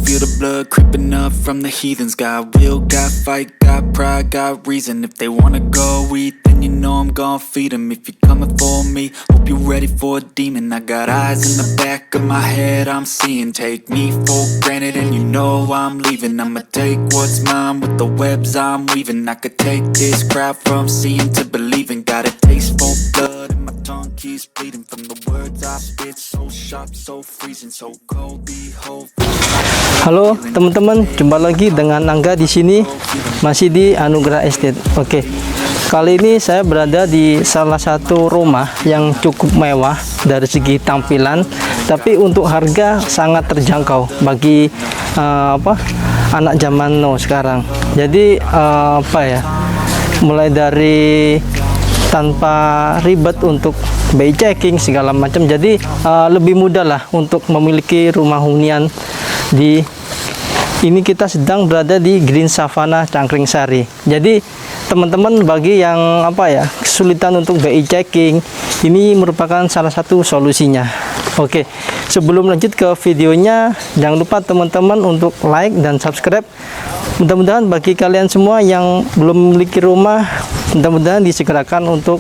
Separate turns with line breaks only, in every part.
feel the blood creeping up from the heathens. Got will, got fight, got pride, got reason. If they wanna go eat, then you know I'm gon' feed them. If you're coming for me, hope you're ready for a demon. I got eyes in the back of my head, I'm seeing. Take me for granted and you know I'm leaving. I'ma take what's mine with the webs I'm weaving. I could take this crowd from seeing to believing. Got a taste for blood and my tongue keeps bleeding. From the words I spit, so sharp, so freezing, so cold, behold.
Halo teman-teman, jumpa lagi dengan Angga di sini, masih di Anugerah Estate. Oke, kali ini saya berada di salah satu rumah yang cukup mewah dari segi tampilan, tapi untuk harga sangat terjangkau bagi anak zaman now sekarang. Jadi mulai dari tanpa ribet untuk BI checking segala macam, jadi lebih mudah lah untuk memiliki rumah hunian. Ini kita sedang berada di Green Savannah Cangkringsari. Jadi teman-teman bagi yang kesulitan untuk BI checking, ini merupakan salah satu solusinya. Oke, sebelum lanjut ke videonya, jangan lupa teman-teman untuk like dan subscribe. Mudah-mudahan bagi kalian semua yang belum memiliki rumah, mudah-mudahan disegerakan untuk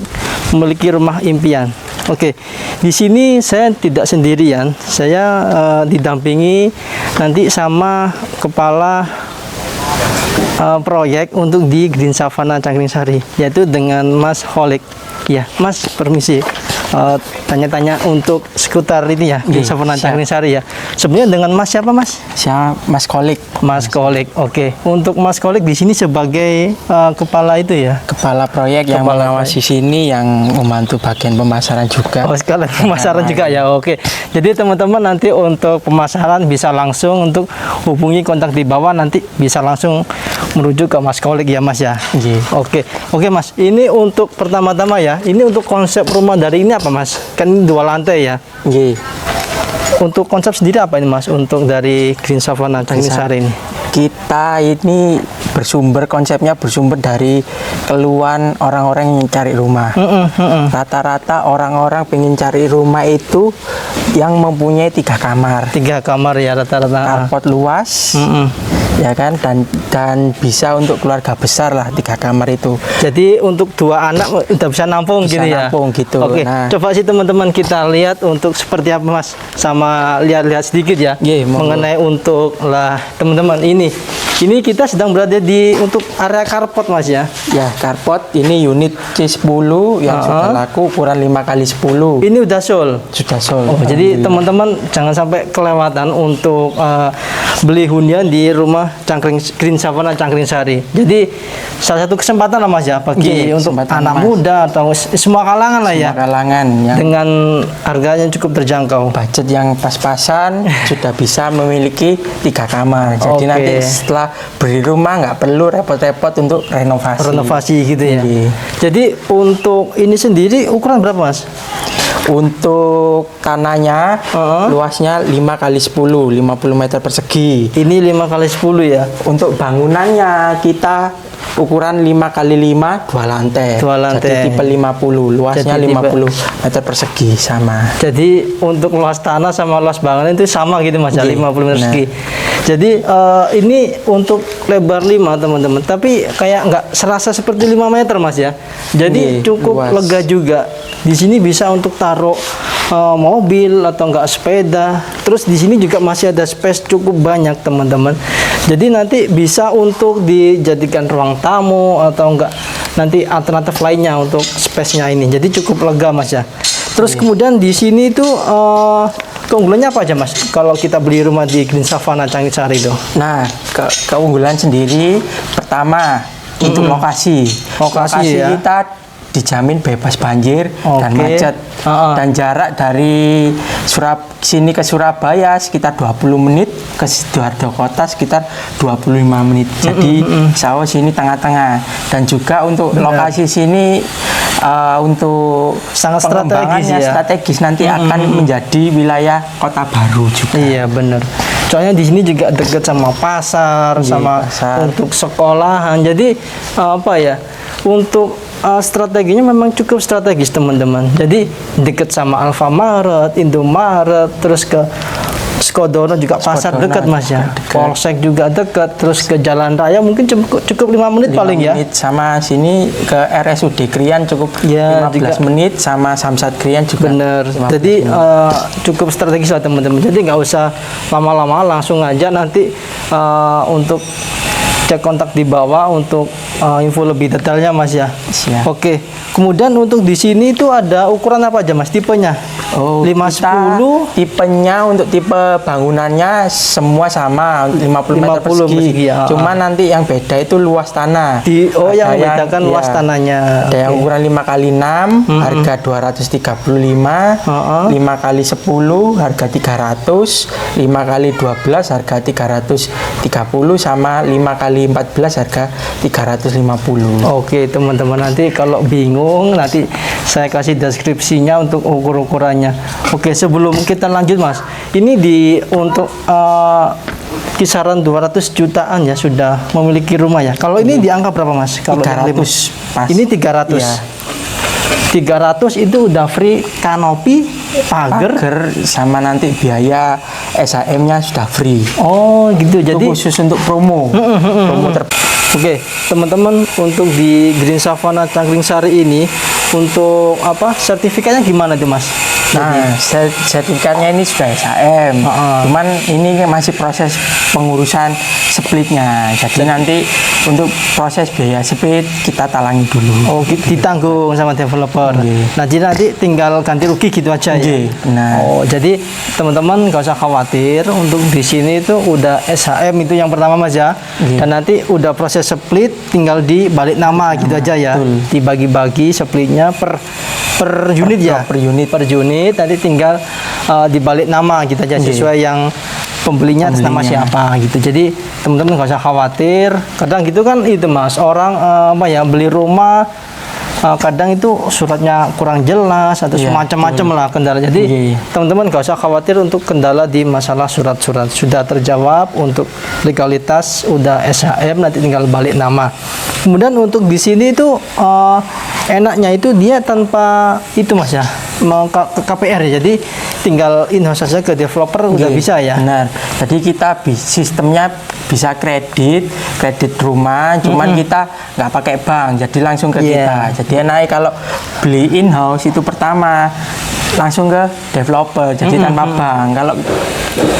memiliki rumah impian. Oke, di sini saya tidak sendirian, saya didampingi nanti sama kepala proyek untuk di Green Savannah Cangkringsari, yaitu dengan Mas Holik. Ya, Mas, permisi. Tanya-tanya untuk seputar ini ya, Green Savannah Cangkringsari ya. Sebenarnya dengan Mas siapa, Mas?
Saya Mas Kolik.
Mas Kolik. Oke. Untuk Mas Kolik di sini sebagai kepala itu ya.
Kepala proyek yang mengawasi sini, yang membantu bagian pemasaran juga.
Oh, sekalian pemasaran juga ya. Oke. Jadi teman-teman nanti untuk pemasaran bisa langsung untuk hubungi kontak di bawah, nanti bisa langsung merujuk ke Mas Kolik ya, Mas ya. Oke. Oke, Mas. Ini untuk pertama-tama ya. Ini untuk konsep rumah dari ini apa, Mas? Kan ini 2 lantai ya. Untuk konsep sendiri apa ini, Mas? Untuk dari Green Savannah Cangkringsari ini.
Kita ini konsepnya bersumber dari keluhan orang-orang yang cari rumah. Rata-rata orang-orang pengen cari rumah itu yang mempunyai 3 kamar.
3 kamar ya rata-rata.
Carport luas. Ya kan, dan bisa untuk keluarga besar lah 3 kamar itu.
Jadi untuk 2 anak udah bisa nampung
bisa
gini ya.
Nampung gitu.
Oke, nah, coba sih teman-teman kita lihat untuk seperti apa, Mas, sama lihat-lihat sedikit ya. Mengenai untuk teman-teman ini kita sedang berada di untuk area carport, Mas ya. Ya,
carport ini unit C10 yang sudah laku ukuran 5x10.
Ini udah sold.
Sudah sold.
Oh, jadi teman-teman jangan sampai kelewatan untuk beli hunian di rumah Green Savannah Cangkringsari. Jadi salah satu kesempatan lah, Mas ya, bagi untuk anak muda atau semua kalangan lah ya.
Semua kalangan ya.
Dengan harganya cukup terjangkau.
Budget yang pas-pasan sudah bisa memiliki 3 kamar. Jadi nanti setelah beli rumah nggak perlu repot-repot untuk renovasi gitu ya.
Jadi untuk ini sendiri ukuran berapa, Mas?
Untuk tanahnya luasnya 5x10, 50 meter persegi.
Ini 5x10 ya.
Untuk bangunannya kita ukuran 5x5, 2 lantai.
2 lantai.
Jadi tipe 50, luasnya 50 meter persegi sama.
Jadi untuk luas tanah sama luas bangunan itu sama gitu, Mas, 50 meter persegi. Jadi ini untuk lebar 5 teman-teman, tapi kayak nggak serasa seperti 5 meter, Mas ya. Jadi cukup luas. Lega juga. Di sini bisa untuk taruh mobil atau enggak sepeda. Terus di sini juga masih ada space cukup banyak teman-teman. Jadi nanti bisa untuk dijadikan ruang tamu atau enggak nanti alternatif lainnya untuk space-nya ini. Jadi cukup lega, Mas ya. Terus kemudian di sini tuh keunggulannya apa aja, Mas, kalau kita beli rumah di Green Savannah Cangkringsari itu?
Nah, keunggulan sendiri pertama untuk lokasi ya. Kita dijamin bebas banjir dan macet. Dan jarak dari sini ke Surabaya sekitar 20 menit, ke Sidoarjo kota sekitar 25 menit. Jadi Sawo sini tengah-tengah. Dan juga untuk lokasi sini untuk
sangat
strategis nanti akan menjadi wilayah kota baru juga.
Iya, benar. Soalnya di sini juga dekat sama pasar, untuk sekolahan. Jadi untuk strateginya memang cukup strategis teman-teman. Jadi dekat sama Alfamart, Indomaret, terus ke Skodono juga pasar
Skodono
dekat Mas ya.
dekat.
Polsek juga dekat, terus ke jalan raya mungkin cukup 5 menit
5
paling ya.
menit, sama sini ke RSUD Krian cukup
Ya,
15
juga.
menit, sama Samsat Krian juga.
Bener.
15
Jadi
menit.
cukup strategis lah teman-teman. Jadi nggak usah lama-lama, langsung aja nanti untuk cek kontak di bawah untuk info lebih detailnya Mas ya.
Siap.
Oke. Kemudian untuk di sini itu ada ukuran apa aja Mas? Tipenya?
Oh,
510
tipenya untuk tipe bangunannya semua sama 50 meter
50
persegi.
persegi, ya.
Cuma nanti yang beda itu luas tanah.
yang membedakan luas tanahnya.
Ada yang ukuran 5 kali 6 harga 235, 5 kali 10 harga 300, 5 kali 12 harga 330, sama 5 kali 14 harga 350.
Oke teman-teman, nanti kalau bingung nanti saya kasih deskripsinya untuk ukur-ukurannya. Oke, sebelum kita lanjut Mas, ini untuk kisaran 200 jutaan ya sudah memiliki rumah ya. Kalau ini di angka berapa Mas? Kalau
300 pas.
Ini 300.
Iya.
300 itu udah free kanopi, pagar.
Sama nanti biaya SHM-nya sudah free.
Oh gitu.
Itu
Jadi
khusus untuk promo. Promo
Oke, teman-teman, untuk di Green Savana Cangkring Sari ini untuk sertifikatnya gimana tuh Mas?
Nah, sertifikatnya ini sudah SHM. Cuman ini masih proses pengurusan splitnya. Jadi nanti untuk proses biaya split kita talangi dulu.
Oh, ditanggung sama developer. Nah, jadi nanti tinggal ganti rugi gitu aja ya.
Nah.
Oh, jadi teman-teman nggak usah khawatir, untuk di sini itu udah SHM itu yang pertama Mas ya. Dan nanti udah proses split tinggal dibalik nama gitu aja ya.
Betul.
Dibagi-bagi splitnya per unit ya. Per unit nanti tinggal dibalik nama gitu aja sesuai yang pembelinya atas nama siapa gitu. Jadi teman-teman nggak usah khawatir. Kadang gitu kan itu Mas, orang beli rumah kadang itu suratnya kurang jelas atau semacam-macam lah kendala. Jadi teman-teman nggak usah khawatir untuk kendala di masalah surat-surat, sudah terjawab. Untuk legalitas udah SHM, nanti tinggal balik nama. Kemudian untuk di sini itu enaknya itu dia tanpa itu Mas ya, mau ke KPR ya. Jadi tinggal in-house saja ke developer udah bisa ya.
Benar. Jadi kita sistemnya bisa kredit rumah, cuman kita nggak pakai bank, jadi langsung ke kita. Jadi naik kalau beli in-house itu pertama langsung ke developer, jadi tanpa bank.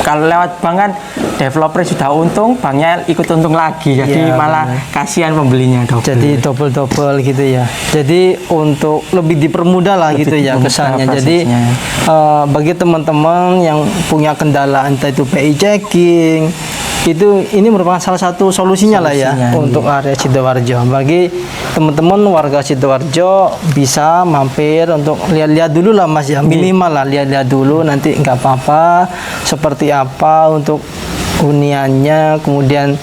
Kalau lewat bank kan developer sudah untung, banknya ikut untung lagi, jadi malah kasihan pembelinya double.
Jadi double gitu ya. Jadi untuk lebih dipermudah lah gitu ya kesannya. Jadi bagi teman-teman yang punya kendala entah itu PI checking, ini merupakan salah satu solusinya lah ya untuk area Sidoarjo. Bagi teman-teman warga Sidoarjo bisa mampir untuk lihat-lihat dulu lah Mas ya, minimal lah lihat-lihat dulu, nanti nggak apa-apa seperti apa untuk huniannya, kemudian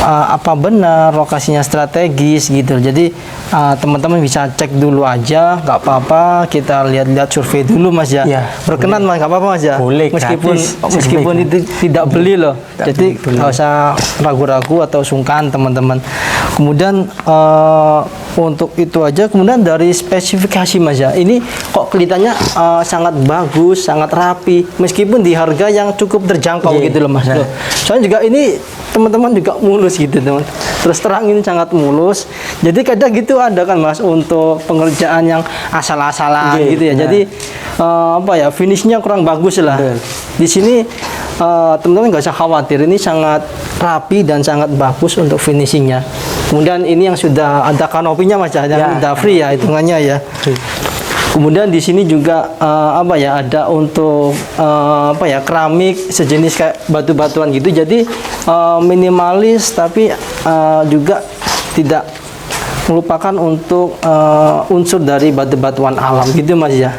apa benar lokasinya strategis gitu. Jadi teman-teman bisa cek dulu aja, nggak apa-apa, kita lihat-lihat survei dulu Mas ya. Berkenan Mas, nggak apa-apa Mas ya.
Boleh,
meskipun itu tidak beli loh. Jadi nggak usah ragu-ragu atau sungkan teman-teman. Kemudian untuk itu aja. Kemudian dari spesifikasi Mas ya, ini kok kelihatannya sangat bagus, sangat rapi, meskipun di harga yang cukup terjangkau gitu loh Mas. Soalnya juga ini teman-teman juga mulus gitu teman. Terus terang ini sangat mulus. Jadi kadang gitu ada kan Mas untuk pengerjaan yang asal-asalan gitu ya. Jadi finishnya kurang bagus lah. Di sini teman-teman nggak usah khawatir, ini sangat rapi dan sangat bagus untuk finishingnya. Kemudian ini yang sudah ada kanopinya Mas ya, yang udah free ya hitungannya ya. Kemudian di sini juga ada untuk keramik sejenis kayak batu-batuan gitu. Jadi minimalis tapi juga tidak melupakan untuk unsur dari batu-batuan alam gitu Mas ya.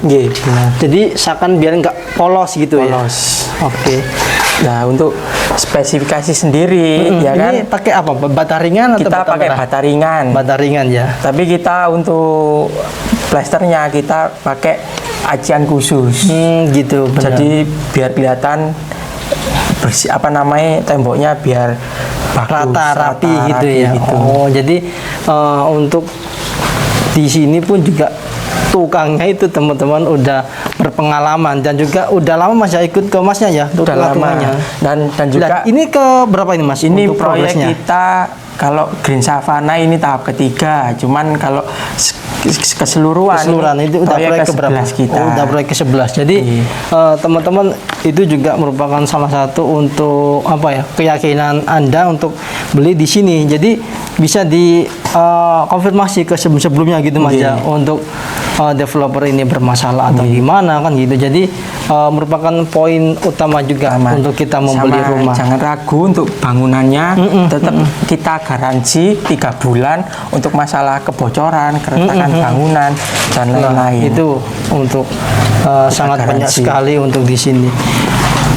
Jadi seakan biar nggak polos gitu ya. Oke.
Nah, untuk spesifikasi sendiri ya kan.
Ini pakai apa? Bata ringan atau
kita pakai bata ringan.
Bata ringan ya.
Tapi kita untuk plasternya kita pakai acian khusus.
Gitu. Benar.
Jadi biar kelihatan bersih, temboknya biar bagus,
rapi gitu ya.
Gitu.
Oh, jadi untuk di sini pun juga tukangnya itu teman-teman udah berpengalaman dan juga udah lama Mas ya ikut ke Masnya ya untuk
Udah lama.
tengah-tengahnya.
Dan juga
Nah, ini ke berapa ini Mas?
ini
untuk
proyek
progresnya?
kita kalau Green Savana ini tahap ketiga. Cuman kalau keseluruhan
itu udah proyek ke berapa?
kita.
Oh, udah proyek ke-11. Jadi teman-teman itu juga merupakan salah satu untuk apa ya? Keyakinan Anda untuk beli di sini. Jadi bisa di konfirmasi ke sebelumnya gitu Mas ya untuk developer ini bermasalah atau gimana kan gitu. Jadi merupakan poin utama juga untuk kita membeli rumah.
Jangan ragu untuk bangunannya, tetap kita garansi 3 bulan untuk masalah kebocoran, keretakan bangunan dan lain-lain.
Itu untuk sangat banyak
garansi.
sekali untuk di sini.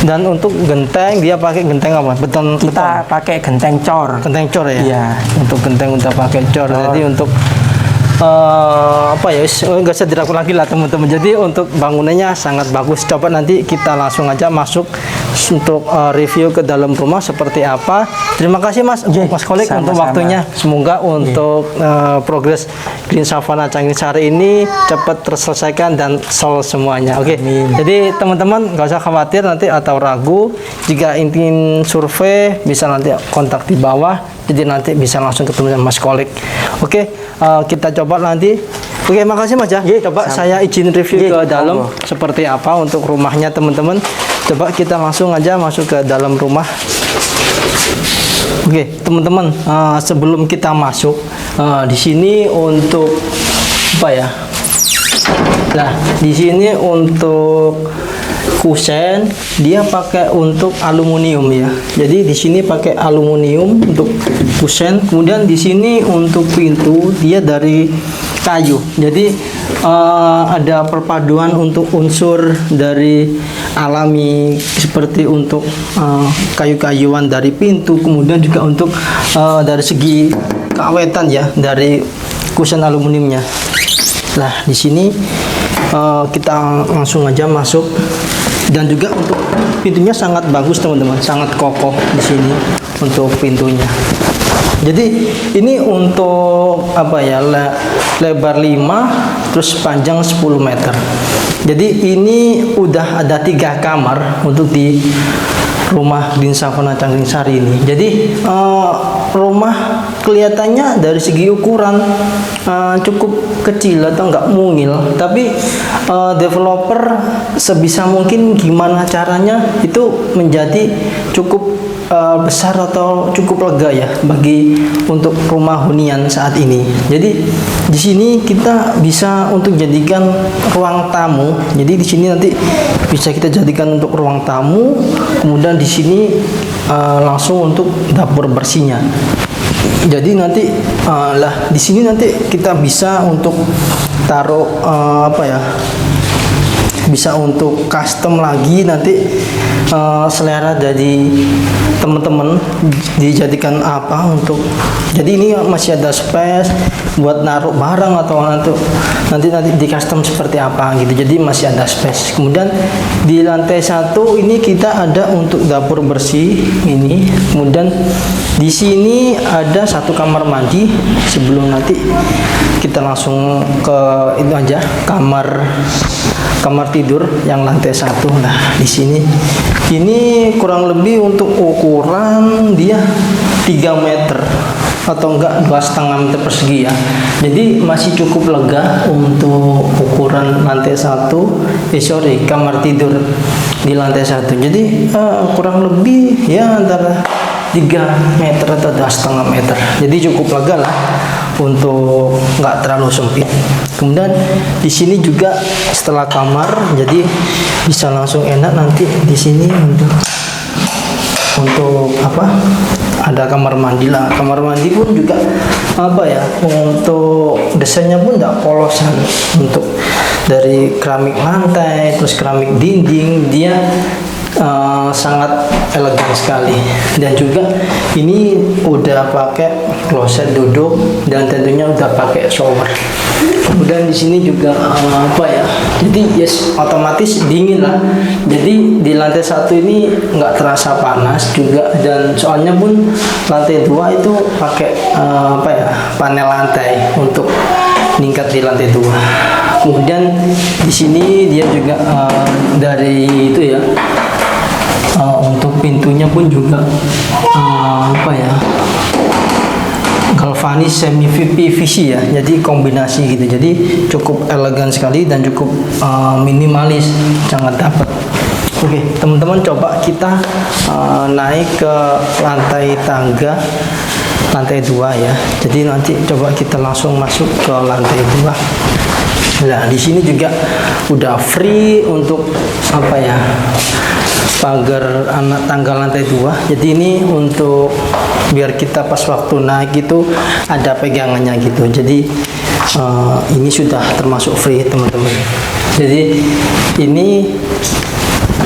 Dan untuk genteng dia pakai genteng apa? Beton.
Kita pakai genteng cor.
Genteng cor ya.
Iya.
Untuk genteng udah pakai cor. Jadi untuk apa ya, nggak usah diragukan lagi lah teman-teman. Jadi untuk bangunannya sangat bagus. Coba nanti kita langsung aja masuk untuk review ke dalam rumah seperti apa. Terima kasih Mas, Mas Kolik untuk waktunya. Semoga untuk progres Green Savana Canggingsari ini cepat terselesaikan dan sold semuanya. Oke. Jadi teman-teman nggak usah khawatir nanti atau ragu. Jika ingin survei bisa nanti kontak di bawah. Jadi nanti bisa langsung ketemu dengan Mas Kolik. Oke, kita coba nanti. Oke, makasih Mas ya. Coba saya izin review ke dalam seperti apa untuk rumahnya teman-teman. Coba kita langsung aja masuk ke dalam rumah. Oke, teman-teman, sebelum kita masuk di sini untuk apa ya? Nah, di sini untuk kusen dia pakai untuk aluminium ya. Jadi di sini pakai aluminium untuk kusen. Kemudian di sini untuk pintu dia dari kayu. Jadi ada perpaduan untuk unsur dari alami seperti untuk kayu-kayuan dari pintu. Kemudian juga untuk dari segi keawetan ya dari kusen aluminiumnya. Nah di sini kita langsung aja masuk. Dan juga untuk pintunya sangat bagus teman-teman, sangat kokoh di sini untuk pintunya. Jadi ini untuk apa ya, lebar 5 terus panjang 10 meter. Jadi ini udah ada 3 kamar untuk di rumah Green Savana Canggingsari ini. Jadi rumah kelihatannya dari segi ukuran cukup kecil atau enggak mungil, tapi developer sebisa mungkin gimana caranya itu menjadi cukup besar atau cukup lega ya bagi untuk rumah hunian saat ini. Jadi di sini kita bisa untuk jadikan ruang tamu. Jadi di sini nanti bisa kita jadikan untuk ruang tamu. Kemudian di sini langsung untuk dapur bersihnya. Jadi nanti di sini nanti kita bisa untuk taruh apa ya? Bisa untuk custom lagi nanti selera dari teman-teman dijadikan apa untuk. Jadi ini masih ada space buat naruh barang atau nanti di custom seperti apa gitu. Jadi masih ada space. Kemudian di lantai 1 ini kita ada untuk dapur bersih ini. Kemudian di sini ada 1 kamar mandi. Sebelum nanti kita langsung ke itu aja kamar tidur yang lantai 1. Nah di sini ini kurang lebih untuk ukuran dia 3 meter atau enggak 2,5 meter persegi ya. Jadi masih cukup lega untuk ukuran lantai 1 kamar tidur di lantai 1. Jadi kurang lebih ya antara 3 meter atau 2,5 meter. Jadi cukup lega lah untuk nggak terlalu sempit. Kemudian di sini juga setelah kamar, jadi bisa langsung enak nanti di sini untuk apa? Ada kamar mandi lah. Kamar mandi pun juga apa ya? Untuk desainnya pun tidak polosan. Untuk dari keramik lantai, terus keramik dinding, dia sangat elegan sekali. Dan juga ini udah pakai kloset duduk dan tentunya udah pakai shower. Kemudian di sini juga apa ya? Jadi otomatis dingin lah. Jadi di lantai 1 ini nggak terasa panas juga, dan soalnya pun lantai 2 itu pakai apa ya? Panel lantai untuk meningkat di lantai 2. Kemudian di sini dia juga dari itu ya, untuk pintunya pun juga galvanis semi PVC ya, jadi kombinasi gitu, jadi cukup elegan sekali dan cukup minimalis, sangat dapat. Oke, teman-teman, coba kita naik ke lantai tangga lantai 2 ya. Jadi nanti coba kita langsung masuk ke lantai 2. Nah, di sini juga udah free untuk pagar anak tangga lantai 2. Jadi ini untuk biar kita pas waktu naik itu ada pegangannya gitu. Jadi ini sudah termasuk free, teman-teman. Jadi ini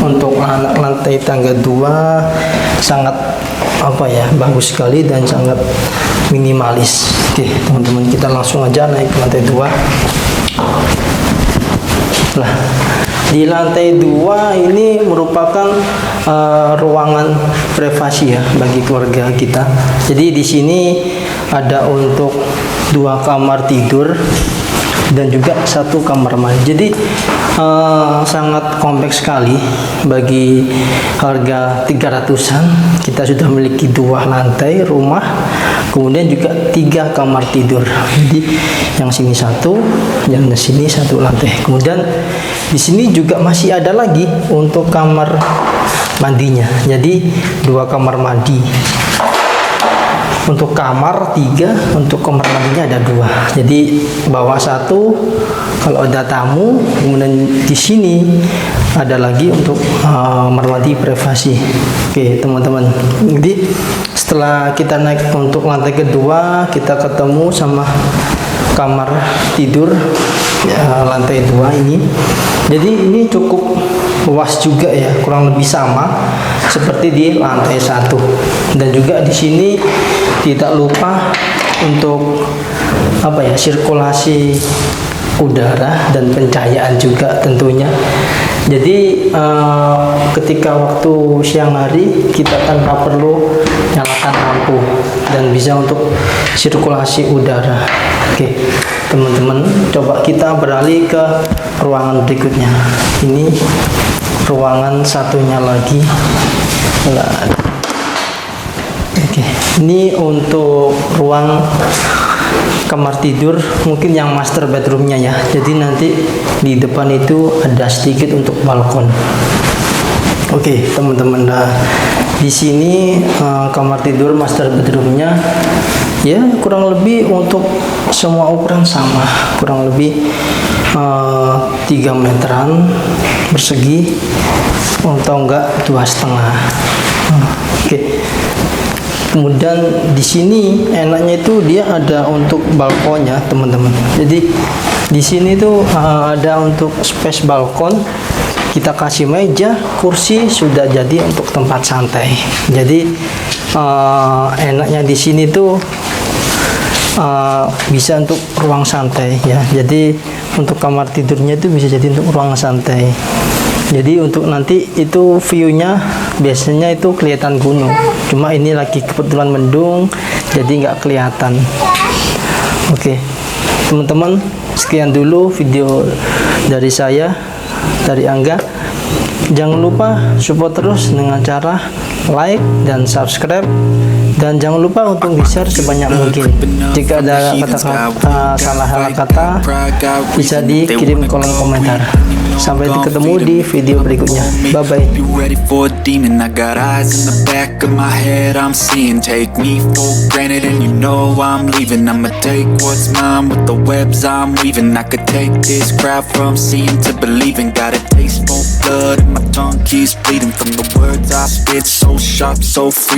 untuk anak lantai tangga 2 sangat bagus sekali dan sangat minimalis. Oke, teman-teman, kita langsung aja naik ke lantai 2. Nah, di lantai 2 ini merupakan ruangan privasi ya bagi keluarga kita. Jadi di sini ada untuk 2 kamar tidur dan juga 1 kamar mandi. Jadi sangat kompleks sekali. Bagi harga 300-an kita sudah memiliki 2 lantai rumah, kemudian juga 3 kamar tidur. Jadi yang sini 1, yang sini 1 lantai. Kemudian di sini juga masih ada lagi untuk kamar mandinya. Jadi 2 kamar mandi. Untuk kamar 3, untuk kamar mandinya ada 2. Jadi bawah 1 kalau ada tamu, kemudian di sini ada lagi untuk kamar mandi privasi. Oke, teman-teman. Jadi setelah kita naik untuk lantai kedua, kita ketemu sama kamar tidur ya, lantai 2 ini. Jadi ini cukup luas juga ya, kurang lebih sama seperti di lantai 1. Dan juga di sini tidak lupa untuk sirkulasi udara dan pencahayaan juga tentunya. Jadi ketika waktu siang hari kita tanpa perlu nyalakan lampu dan bisa untuk sirkulasi udara. Oke, teman-teman, coba kita beralih ke ruangan berikutnya. Ini ruangan satunya lagi. Oke, ini untuk ruang kamar tidur, mungkin yang master bedroomnya ya. Jadi nanti di depan itu ada sedikit untuk balkon. Oke, teman-teman, nah di sini kamar tidur master bedroomnya ya kurang lebih untuk semua ukuran sama, kurang lebih 3 meteran persegi atau enggak 2,5. Oke. Kemudian di sini enaknya itu dia ada untuk balkonnya, teman-teman. Jadi di sini tuh ada untuk space balkon. Kita kasih meja, kursi, sudah jadi untuk tempat santai. Jadi enaknya di sini tuh bisa untuk ruang santai ya. Jadi untuk kamar tidurnya itu bisa jadi untuk ruang santai. Jadi untuk nanti itu view-nya biasanya itu kelihatan gunung. Cuma ini lagi kebetulan mendung, jadi nggak kelihatan. Oke, teman-teman, sekian dulu video dari saya, dari Angga. Jangan lupa support terus dengan cara like dan subscribe, dan jangan lupa untuk di-share sebanyak mungkin. Jika ada kata-kata salah kata, bisa dikirim kolom komentar. Sampai ketemu di video berikutnya. Bye bye.
You ready for a demon? I got eyes in the back of my head. I'm seeing, take me for granted, and you know I'm leaving. I'ma take what's mine with the webs I'm weaving. I could take this crowd from seeing to believing. Got a taste for blood and my tongue keeps bleeding from the words I spit. So sharp, so free.